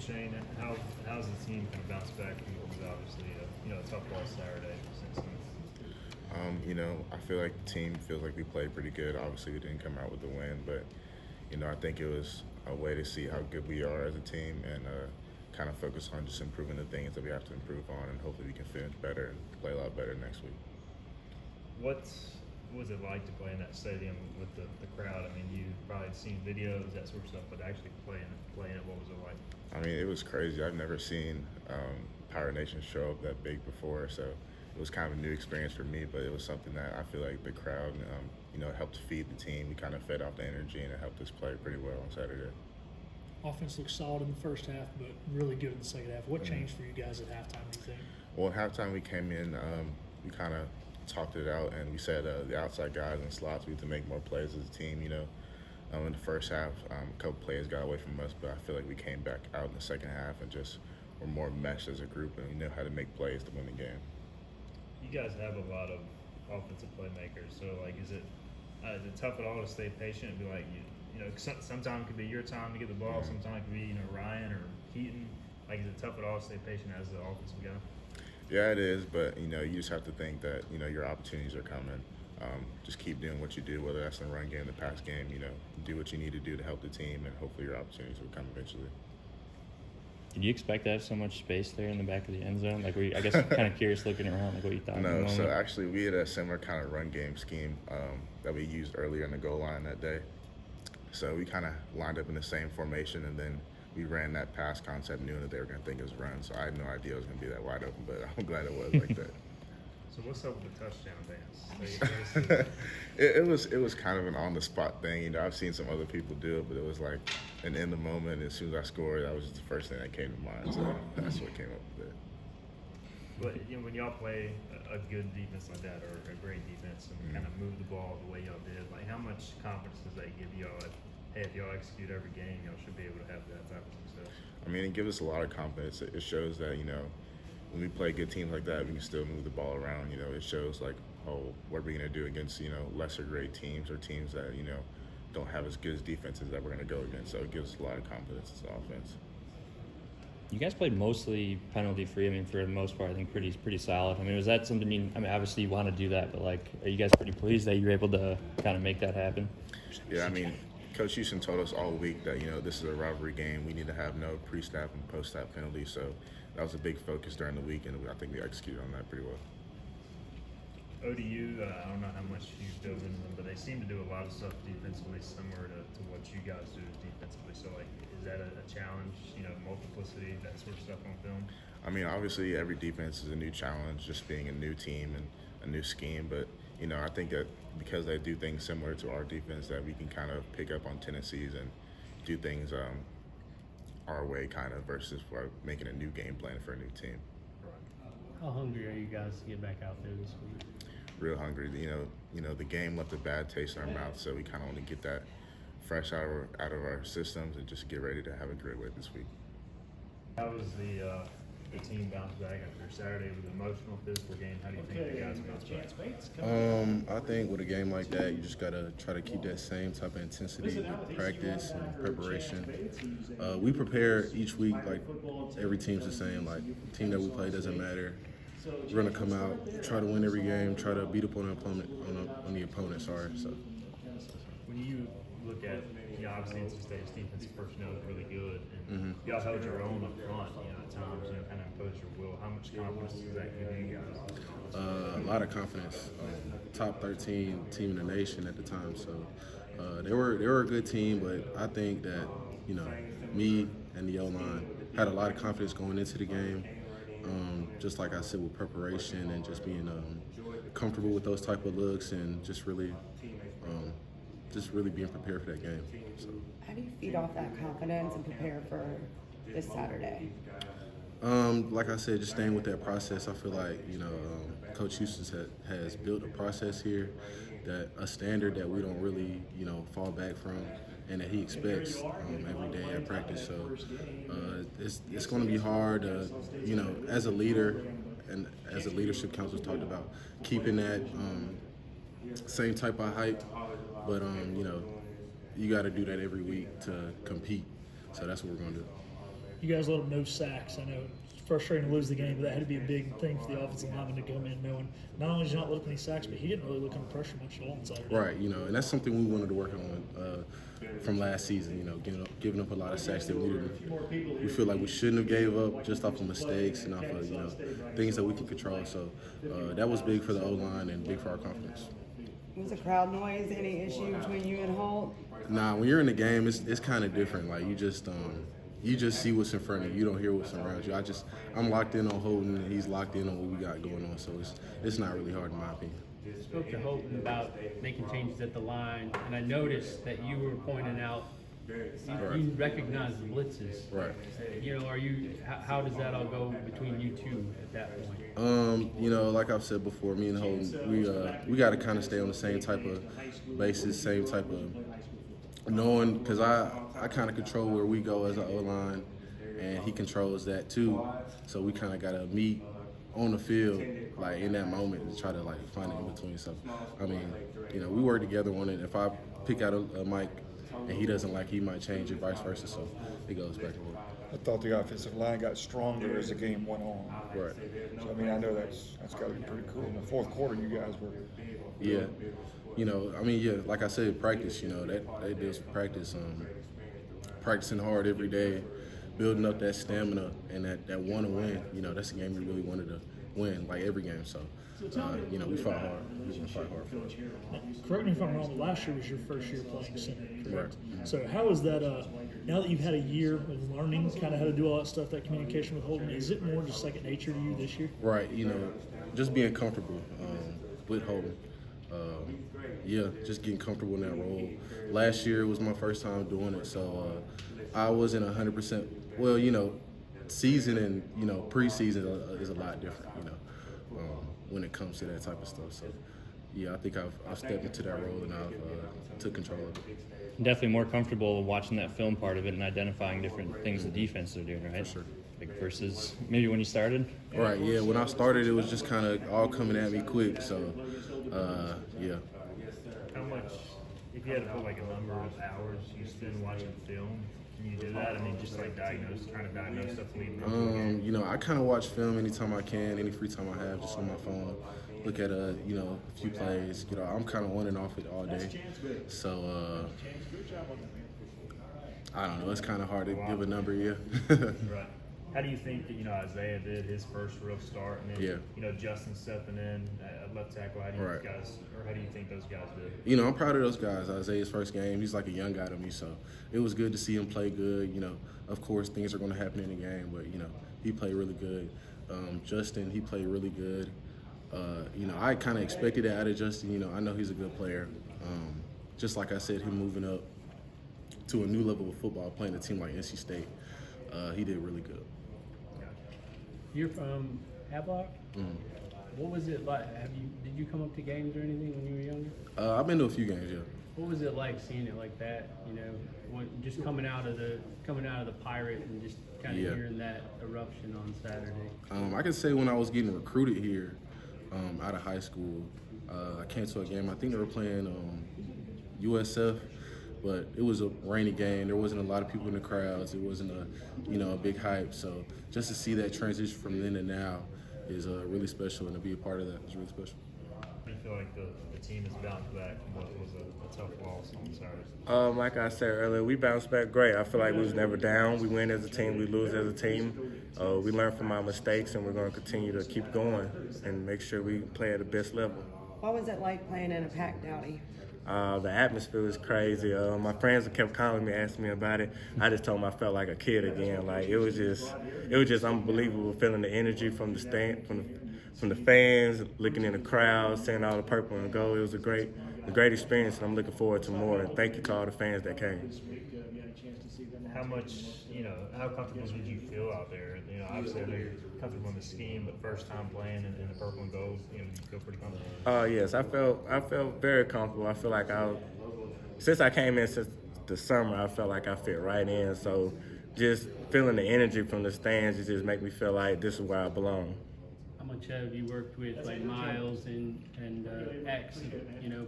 Shane, how's the team kind of bounced back from what was obviously a tough loss Saturday since then? I feel like the team feels like we played pretty good. Obviously, we didn't come out with the win, but I think it was a way to see how good we are as a team and kind of focus on just improving the things that we have to improve on, and hopefully we can finish better and play a lot better next week. What was it like to play in that stadium with the crowd? I mean, you've probably seen videos, that sort of stuff, but actually playing it, what was it like? I mean, it was crazy. I've never seen Power Nation show up that big before, so it was kind of a new experience for me, but it was something that I feel like the crowd, helped feed the team. We kind of fed off the energy, and it helped us play pretty well on Saturday. Offense looked solid in the first half, but really good in the second half. What changed for you guys at halftime, do you think? Well, at halftime we came in, we kind of talked it out, and we said the outside guys and slots, we had to make more plays as a team, in the first half, a couple plays got away from us, but I feel like we came back out in the second half and just were more meshed as a group, and we knew how to make plays to win the game. You guys have a lot of offensive playmakers, so is it tough at all to stay patient and be like, sometimes it could be your time to get the ball, sometimes it could be Ryan or Keaton. Is it tough at all to stay patient as the offensive guy? Yeah, it is, but you just have to think that your opportunities are coming. Just keep doing what you do, whether that's in the run game, the pass game. Do what you need to do to help the team, and hopefully your opportunities will come eventually. Did you expect to have so much space there in the back of the end zone? I guess I'm kind of curious looking around, what you thought. No, so actually we had a similar kind of run game scheme that we used earlier in the goal line that day. So we kind of lined up in the same formation, and then we ran that pass concept, knowing that they were going to think it was run. So I had no idea it was going to be that wide open, but I'm glad it was like that. So what's up with the touchdown dance? It was kind of an on-the-spot thing. I've seen some other people do it, but it was like an in the moment. As soon as I scored, that was just the first thing that came to mind. So that's what came up with it. But when y'all play a good defense like that, or a great defense, and kind of move the ball the way y'all did, how much confidence does that give y'all? Hey, if y'all execute every game, y'all should be able to have that type of success. I mean, it gives us a lot of confidence. It shows that when we play good teams like that, we can still move the ball around. It shows what are we going to do against lesser grade teams or teams that don't have as good as defenses that we're going to go against. So it gives us a lot of confidence as an offense. You guys played mostly penalty free. I mean, for the most part, I think pretty solid. I mean, was that something obviously you want to do that, but are you guys pretty pleased that you're able to kind of make that happen? Yeah, I mean, Coach Houston told us all week that this is a rivalry game. We need to have no pre-snap and post-snap penalties. So that was a big focus during the week, and I think we executed on that pretty well. ODU, I don't know how much you dove into them, but they seem to do a lot of stuff defensively similar to what you guys do defensively. So, is that a challenge, multiplicity, that sort of stuff on film? I mean, obviously every defense is a new challenge, just being a new team and a new scheme. But, I think that because they do things similar to our defense, that we can kind of pick up on tendencies and do things our way kind of versus making a new game plan for a new team. How hungry are you guys to get back out there this week? Real hungry. The game left a bad taste in our mouth, so we kind of want to get that fresh out of our systems and just get ready to have a great way this week. How was the team bounce back after Saturday? It was an emotional, physical game. How do you think the guys bounced back? I think with a game like that, you just gotta try to keep that same type of intensity with practice and preparation. We prepare each week like every team's the same. Like the team that we play doesn't matter. We're gonna come out, try to win every game, try to beat up on the opponent. So. When you look at, obviously NC State's defensive personnel is really good, and y'all held your own up front, at times, kind of imposed your will. How much confidence does that give you guys? A lot of confidence. Top 13 team in the nation at the time, so they were a good team, but I think that me and the O-line had a lot of confidence going into the game. Just like I said, with preparation and just being comfortable with those type of looks and just really being prepared for that game. So. How do you feed off that confidence and prepare for this Saturday? Like I said, just staying with that process. I feel like Coach Houston has built a process here, that a standard that we don't really fall back from, and that he expects every day at practice. So it's going to be hard, as a leader and as the leadership council talked about, keeping that same type of hype. But you got to do that every week to compete. So that's what we're going to do. You guys let him no sacks. I know it's frustrating to lose the game, but that had to be a big thing for the offensive lineman to come in knowing not only did he not let up any sacks, but he didn't really look under pressure much at all on Saturday. Right, and that's something we wanted to work on from last season. Giving up a lot of sacks that we feel like we shouldn't have gave up just off of mistakes and off of things that we can control. So that was big for the O-line and big for our confidence. Was the crowd noise any issue between you and Holt? Nah, when you're in the game, it's kind of different. Like you just see what's in front of you. You don't hear what's around you. I'm locked in on Holden, and he's locked in on what we got going on. So it's not really hard in my opinion. Spoke to Holton about making changes at the line, and I noticed that you were pointing out you recognize the blitzes. Right. How does that all go between you two at that point? Like I've said before, me and Holden, we got to kind of stay on the same type of basis, same type of knowing, because I kind of control where we go as an O-line, and he controls that too. So we kind of got to meet on the field, like in that moment, to try to like find it in between. So, I mean, we work together on it. If I pick out a mic and he doesn't like, he might change it, vice versa. So it goes back and forth. I thought the offensive line got stronger as the game went on. Right. So, I know that's got to be pretty cool. In the fourth quarter, you guys were. Yeah. Like I said, practice. That deals with practice. Practicing hard every day, building up that stamina and that want to win. That's a game we really wanted to win, like every game. So, we fought hard. We want to fight hard for it. Correct me if I'm wrong, but last year was your first year playing center, correct? Right. So how is that, now that you've had a year of learning kind of how to do all that stuff, that communication with Holden, is it more just second nature to you this year? Right, just being comfortable with Holden. Just getting comfortable in that role. Last year was my first time doing it, so I wasn't 100%. Well, season and, preseason is a lot different, when it comes to that type of stuff. So, I think I've stepped into that role and I've took control of it. Definitely more comfortable watching that film part of it and identifying different things the defense are doing, right? For sure. Like versus maybe when you started? Right, yeah. When I started, it was just kind of all coming at me quick. So, How much, if you had to put like a number of hours you spend watching film, can you do that? Just like trying to diagnose stuff leading up to the game? I kind of watch film anytime I can, any free time I have, just on my phone. Look at a few plays. I'm kind of on and off it all day. So I don't know. It's kind of hard to give a number. Yeah. Right. How do you think that Isaiah did his first real start, and then Justin stepping in at left tackle? How do you think those guys did? I'm proud of those guys. Isaiah's first game, he's like a young guy to me, so it was good to see him play good. Of course things are going to happen in the game, but he played really good. Justin, he played really good. I kind of expected that out of Justin. I know he's a good player. Just like I said, him moving up to a new level of football, playing a team like NC State, he did really good. You're from Havelock? Mm-hmm. What was it like? Did you come up to games or anything when you were younger? I've been to a few games, yeah. What was it like seeing it like that? Just coming out of the Pirate and just kind of hearing that eruption on Saturday. I can say when I was getting recruited here out of high school, I came to a game. I think they were playing USF, but it was a rainy game. There wasn't a lot of people in the crowds. It wasn't a big hype. So just to see that transition from then to now is really special, and to be a part of that is really special. Do you feel like the team is bounced back from what was a tough loss on Saturday? Like I said earlier, we bounced back great. I feel like we was never down. We win as a team, we lose as a team. We learn from our mistakes, and we're going to continue to keep going and make sure we play at the best level. What was it like playing in a packed Dowdy? The atmosphere was crazy. My friends kept calling me, asking me about it. I just told them I felt like a kid again. Like it was just unbelievable, feeling the energy from the stand, from the fans, looking in the crowd, seeing all the purple and gold. It was a great experience, and I'm looking forward to more. And thank you to all the fans that came. How much, how comfortable did you feel out there? Obviously I know you're comfortable in the scheme, but first time playing in the purple and gold, you feel pretty comfortable. Yes, I felt very comfortable. I feel like since I came in since the summer, I felt like I fit right in. So just feeling the energy from the stands, it just make me feel like this is where I belong. How much have you worked with like Miles and X,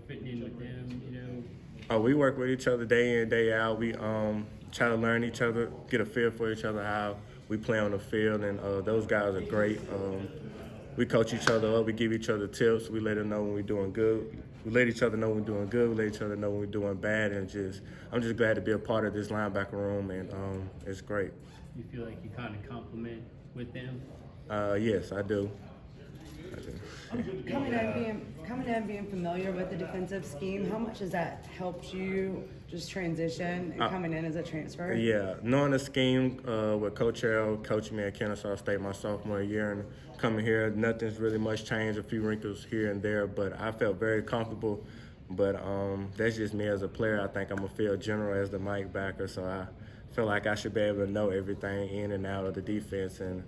fitting in with them, We work with each other day in, day out. We try to learn each other, get a feel for each other, how we play on the field, and those guys are great. We coach each other up. We give each other tips. We let them know when we're doing good. We let each other know when we're doing good. We let each other know when we're doing bad. And I'm just glad to be a part of this linebacker room, and it's great. You feel like you kind of compliment with them? Yes, I do. Coming in, being familiar with the defensive scheme, how much has that helped you just transition and coming in as a transfer? Yeah, knowing the scheme with Coach Harold coaching me at Kennesaw State my sophomore year and coming here, nothing's really much changed, a few wrinkles here and there, but I felt very comfortable. But that's just me as a player. I think I'm a field general as the Mike backer, so I feel like I should be able to know everything in and out of the defense. And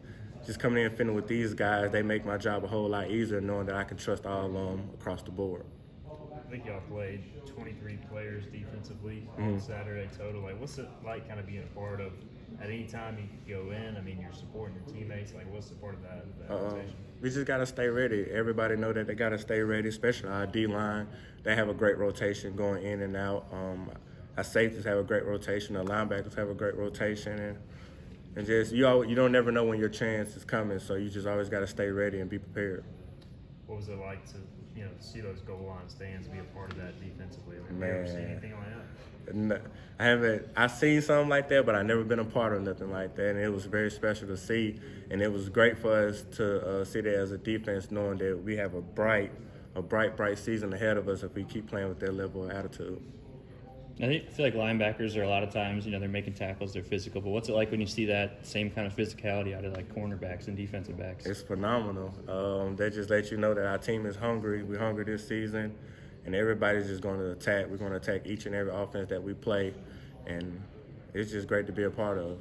just coming in and fitting with these guys, they make my job a whole lot easier knowing that I can trust all of them across the board. I think y'all played 23 players defensively on Saturday total. Like, what's it like kind of being a part of, at any time you could go in, I mean, you're supporting your teammates. Like, what's the part of that rotation? We just got to stay ready. Everybody know that they got to stay ready, especially our D-line. They have a great rotation going in and out. Our safeties have a great rotation. Our linebackers have a great rotation. And just you don't never know when your chance is coming, so you just always got to stay ready and be prepared. What was it like to see those goal line stands, be a part of that defensively? Like, Man. you ever seen anything like that? No, I haven't. I've seen something like that, but I've never been a part of nothing like that, and it was very special to see. And it was great for us to see that as a defense, knowing that we have a bright season ahead of us if we keep playing with that level of attitude. I feel like linebackers are a lot of times, they're making tackles, they're physical. But what's it like when you see that same kind of physicality out of like cornerbacks and defensive backs? It's phenomenal. They just let you know that our team is hungry. We're hungry this season, and everybody's just going to attack. We're going to attack each and every offense that we play, and it's just great to be a part of.